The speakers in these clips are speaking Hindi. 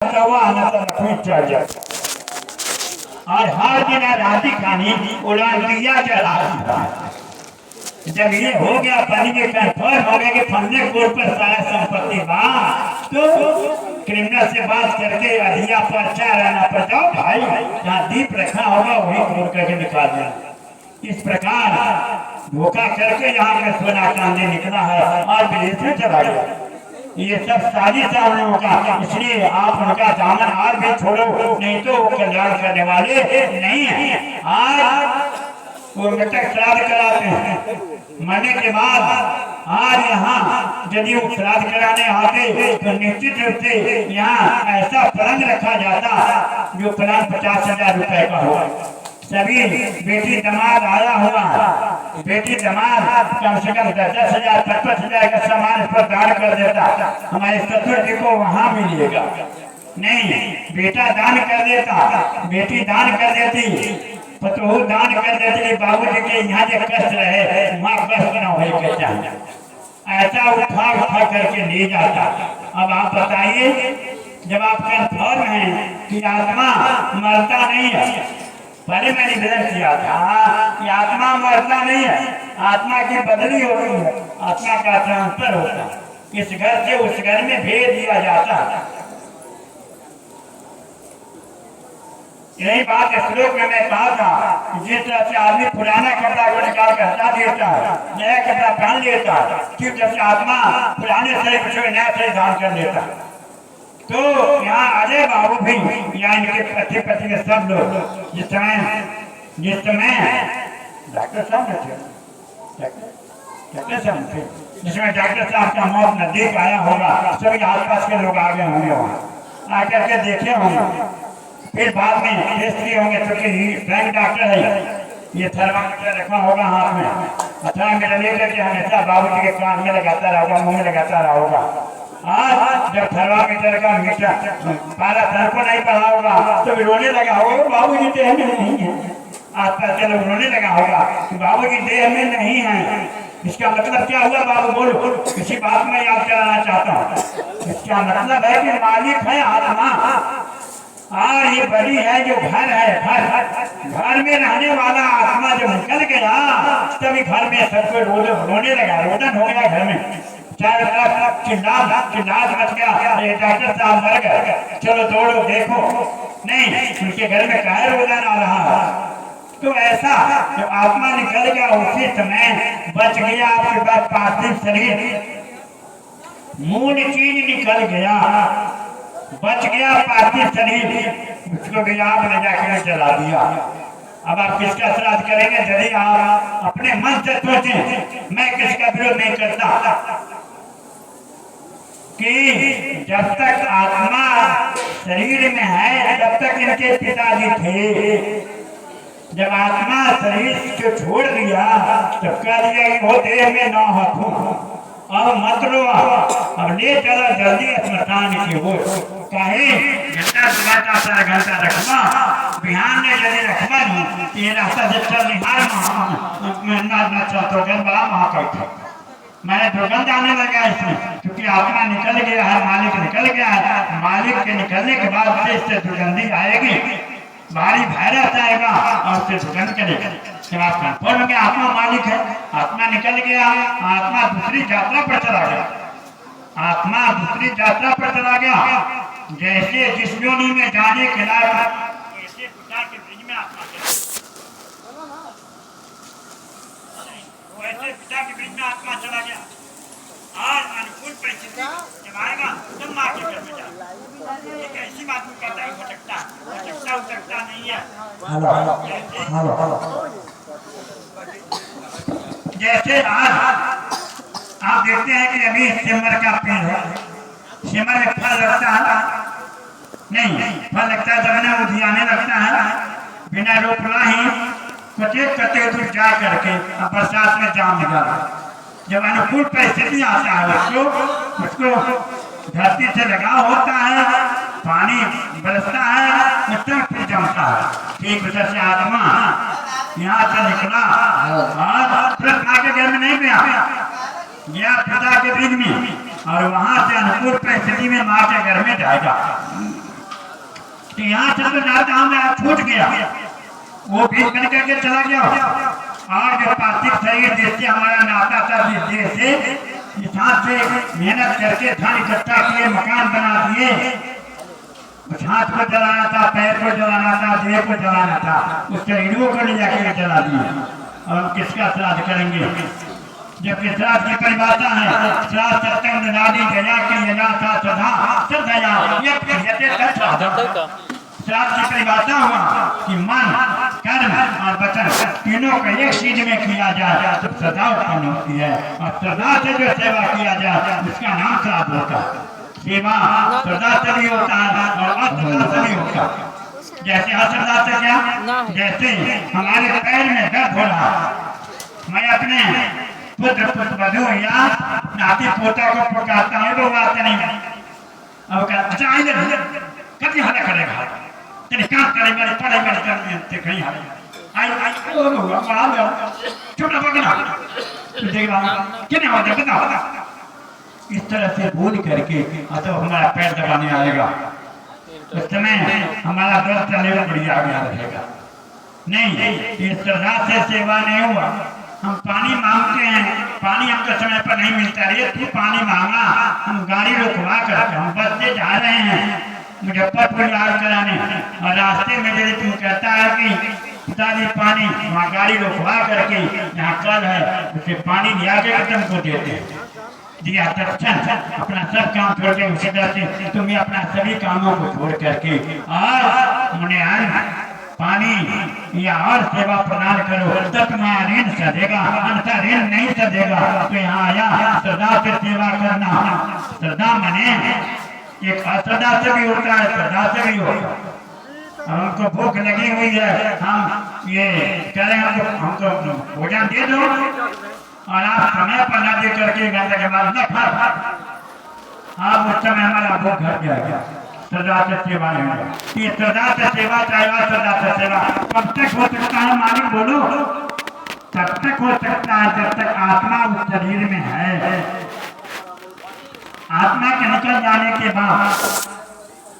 और हर दिन राती खानी उड़ान दिया जला। जब ये हो गया पानी के कंफर्म हो गया कि फंडे कोर्ट पर सारा संपत्ति बा, तो क्रिमिनल से बात करके अधिया पर्चा रहना पड़ता भाई, जहाँ दीप रखा होगा वही खोल करके निकाल देना। इस प्रकार धोखा करके यहाँ पे सोना चांदी निकला है और विदेश में चला गया। ये सब साजिश है उन लोगों का, इसलिए आप उनका दामन आज भी छोड़ो, नहीं तो वो कल्याण करने वाले नहीं है। आज वो मृतक श्राद्ध कराते हैं, मरने के बाद आज यहाँ यदि वो श्राद्ध कराने आते तो निश्चित रूप से यहाँ ऐसा पलंग रखा जाता जो पलंग 50,000 रुपए का हो। सभी बेटी दामाद आया हुआ, बेटी दामाद कम से कम 10,000 55,000 का सामान इस पर दान कर देता, हमारे ससुर जी को वहाँ मिलेगा। नहीं, बेटा दान कर देता, बेटी दान कर देती, पतोहू दान कर देती, बाबूजी के यहाँ जो कष्ट रहे वहाँ कष्ट न हो के चाहिए, ऐसा उठा उठा करके ले जाता। अब आप बताइए, जब आप कंफर्म हैं कि आत्मा मरता नहीं है, पहले मैंने निवेदन किया था कि आत्मा मरता नहीं है, आत्मा की बदली होती है, आत्मा का ट्रांसफर होता है, इस घर से उस घर में भेज दिया जाता है। यही बात श्लोक में मैं कहा था, जिस तरह से आदमी पुराना कपड़ा को निकाल कर हटा देता है, नया कपड़ा पहन लेता है, ठीक जैसे आत्मा पुराने शरीर को नया शरीर धारण कर लेता है। तो यहाँ अजय बाबू भी या इनके पति पति के सब लोग जिस समय डॉक्टर साहब जिसमें डॉक्टर साहब का मौत नजदीक आया होगा, सभी आसपास के लोग आ गए होंगे, वहाँ आकर के देखे होंगे, फिर बाद में टेस्ट किए होंगे, क्योंकि फ्रैंक डॉक्टर है, ये थर्मामीटर रखा होगा हाथ में, थर्मामीटर लेकर के हमेशा बाबू जी के कान में लगाता रहा होगा, मुँह में लगाता रहा होगा। आज जब थर्मामीटर का मीटर पारा सर को नहीं पड़ा होगा तो रोने लगा होगा, बाबू जी देह में नहीं है, आसपास के लोग रोने लगा होगा कि बाबू जी देह में नहीं है। इसका मतलब क्या हुआ बाबू, बोलो, किसी बात में याद कराना चाहता हूँ। इसका मतलब है कि मालिक है आत्मा, और ये बड़ी है जो घर है, घर में रहने वाला आत्मा जब निकल गया तभी घर में सबको रोने लगा, रोदन हो गया घर में, चारों तरफ चिल्लास मच गया, ये डॉक्टर साहब मर गए, चलो दौड़ो देखो। नहीं, उनके घर में काहे रोदन आ रहा है? तो ऐसा जब आत्मा निकल गया उसी समय बच गया आपके पास पार्थिव शरीर, मूल चीज निकल गया, बच गया पार्थिव शरीर, उसको भी आप ले जाकर जला दिया। अब आप किसका श्राद्ध करेंगे? यदि आप अपने मन से सोचें, मैं किसका विरोध नहीं करता कि जब तक आत्मा शरीर में है तब तक इनके पिताजी थे, जब आत्मा शरीर को छोड़ दिया तब कह दिया कि वो देह में न हूँ, अब मत रो, अब ले चला जल्दी स्मशान की ओर। कहे घंटा 4 घंटा रखवा, बिहान ने यदि रखवा ये रास्ता से चल निहार तो बड़ा महाकाल था, मैंने दुर्गंध आने लगा इसमें, क्योंकि आत्मा निकल गया है, मालिक निकल गया है, मालिक के निकलने के बाद से इससे दुर्गंधी आएगी, भारी वायरस आएगा और उससे दुर्गंध करेगा। जब आप कंफर्म में आत्मा मालिक है, आत्मा निकल गया, आत्मा दूसरी यात्रा पर चला गया, आत्मा दूसरी यात्रा पर चला गया, जैसे जिस योनि में जाने के लायक ऐसे पिता के ब्रिज में आत्मा चला, वैसे पिता के ब्रिज में आत्मा चला गया। आज अनुकूल परिस्थिति जब आएगा तब माँ के घर में जाएगा, एक ऐसी बात को कहता है भटकता नहीं है। जैसे आज आप देखते हैं कि अभी सिमर का पेड़ है, सिमर में फल लगता है, नहीं फल लगता है जब ना उधियाने लगता है, बिना रोपला ही कते दूर जा करके बरसात में जाम निकाला, जब अनुकूल परिस्थिति आता है उसको धरती से लगाव होता है, पानी बरसता है, उससे फिर जमता है। ठीक उधर से आत्मा यहाँ से निकला और तुरंत माँ के घर में नहीं गया, पिता के ब्रिज में, और वहां से अनुकूल परिस्थिति में माँ के घर में जाएगा। तो यहाँ से तो नाता में छूट गया, वो भी बन करके चला गया। आज पार्थिव शरीर जिससे हमारा नाता था, जिस देश से हाथ से मेहनत करके धन इकट्ठा किए, मकान बना दिए, उस हाथ को जलाना था, पैर को जलाना था, देह को जलाना था, उस शरीरों को ले जाकर जला दिए। और हम किसका श्राद्ध करेंगे? जबकि श्राद्ध की परिभाषा है, श्राद्ध सत्यम ददाति गया की यजा सा सदा सदया यते श्राद्ध। श्राद्ध की परिभाषा हुआ कि मन, कर्म और वचन तीनों का एक चीज में किया जाए तो सदा उत्पन्न होती है, और सदा से जो सेवा किया जाए उसका नाम श्राद्ध होता है। सेवा सदा से भी होता है और असदा से भी होता है। जैसे असदा से क्या, जैसे हमारे पैर में दर्द हो रहा, मैं अपने पुत्र पुत्रवधू या नाती पोता को पुकारता हूँ तो बात नहीं। अब अच्छा आइए कभी हल्ला करेगा, तेरे काम करेगा, पढ़ाई करते कहीं आई आई छोटा पकड़ा क्या होता बताओ। इस तरह से भूल करके तो हमारा पैर दबाने आएगा, उस समय हमारा दर्द चलने में बढ़िया गया रहेगा। नहीं, इस तरह से सेवा नहीं हुआ। हम पानी मांगते हैं, पानी हमको समय पर नहीं मिलता, अरे तू पानी मांगा, हम गाड़ी रुकवा करके हम बस से जा रहे हैं मुजफ्फरपुर इलाज कराने, और रास्ते में यदि तू कहता है कि पिताजी पानी, वहाँ गाड़ी रुकवा करके यहाँ कल है उसे पानी लिया के तुमको देते हैं। दिया तत्क्षण अपना सब काम छोड़ के उसी तरह से तुम्हें अपना सभी कामों को छोड़ करके और उन्हें अन्न, पानी या और सेवा प्रदान करो, तब तुम्हारा ऋण सधेगा, अन्यथा ऋण नहीं सधेगा। तो यहाँ आया श्रद्धा से सेवा करना। श्रद्धा मने एक अश्रद्धा से भी होता है, श्रद्धा से भी होता है। हमको भूख लगी हुई है, हम ये कह रहे हैं हमको भोजन दे दो, और आप समय पर न दे करके घंटे के बाद न खा, आप उस समय हमारा भूख घर गया। श्रद्धा से सेवा नहीं होगा, ये श्रद्धा से सेवा चाहेगा, श्रद्धा से सेवा कब तक हो सकता है मालिक बोलो? तब तक हो सकता है जब तक आत्मा उस शरीर में है। आत्मा के निकल जाने के बाद,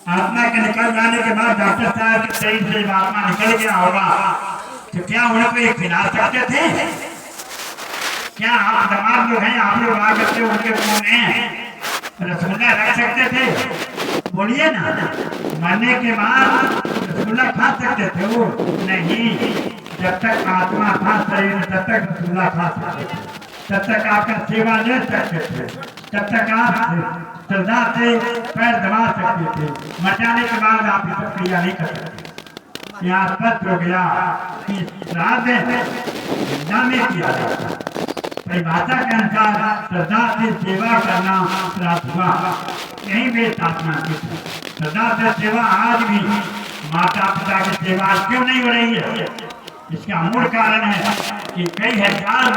आत्मा के निकल जाने के बाद डॉक्टर साहब के शरीर से आत्मा निकल गया होगा तो क्या उनको ये खिला सकते थे? क्या आप दमाद लोग हैं, आप लोग आकर के उनके मुंह में रसगुल्ला रख सकते थे? बोलिए ना, मरने के बाद रसगुल्ला खा सकते थे वो? नहीं, जब तक आत्मा था शरीर में तब तक रसगुल्ला खा सकते थे, तब तक आपका सेवा ले सकते थे, तब तक आप श्रद्धा से पैर दबा सकते थे। मर जाने के बाद आप ये सब क्रिया नहीं कर सकते। यहाँ स्पष्ट हो गया कि श्राद्ध में किया जाता है। परिभाषा के अनुसार श्रद्धा से सेवा करना श्राद्ध हुआ। यही वे स्थापना की श्रद्धा से सेवा आज भी माता पिता की सेवा क्यों नहीं हो रही है? इसका मूल कारण है कि कई हजार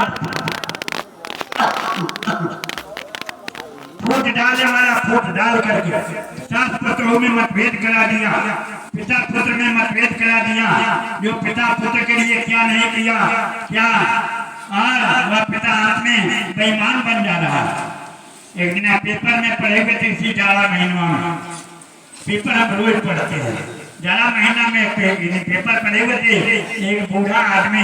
फूट डाले वाला फूट डाल करके सास पुत्रों में मतभेद करा दिया, पिता पुत्र में मतभेद करा दिया। जो पिता पुत्र के लिए क्या नहीं किया, क्या और वह पिता हाथ में बेईमान बन जा रहा है। एक दिन पेपर में पढ़ेंगे तो इसी जाड़ा महीनों में, पेपर हम रोज पढ़ते हैं, जाड़ा महीना में पेपर पढ़े हुए थे। एक बूढ़ा आदमी,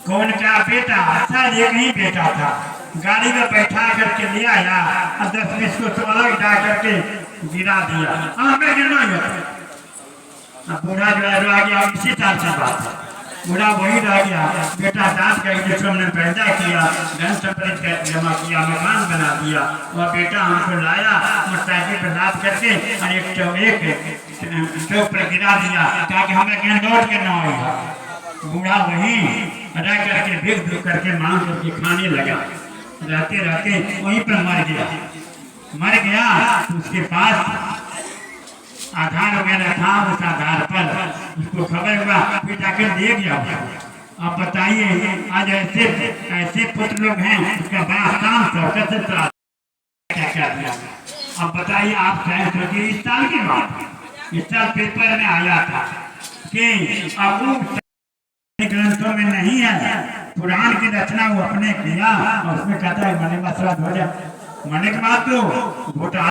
कौन का बेटा, अच्छा एक ही बेटा था, गाड़ी में बैठा करके ले आया और 10-20 को तो अलग जा करके गिरा दिया। हमें गिरना ही बूढ़ा जो है रह गया। इसी साल से बात है, बूढ़ा वही रह गया। बेटा दांत का जिसको हमने पैदा किया, धन संपत्ति जमा किया, मकान बना दिया, वह बेटा हमको लाया मोटरसाइकिल पर लाद करके और एक चौक पर गिरा दिया ताकि हमें कहीं लौट के ना होगा। बूढ़ा वही रह करके भीख भीख करके मांग करके खाने लगा। रहते रहते वहीं पर मर गया। मर गया तो उसके पास आधार वगैरह था, उस आधार पर उसको खबर हुआ, फिर जाकर ले गया। आप बताइए आज ऐसे पुत्र लोग हैं, उसका बड़ा काम शौकत से क्या क्या दिया। अब बताइए आप सोचिए, इस साल की बात, इस साल पेपर में आया था कि अब ग्रंथों में नहीं है, पुराण की रचना वो अपने किया और उसमें कहता है मने मसला हो जाए, मने के बाद तो घोटाला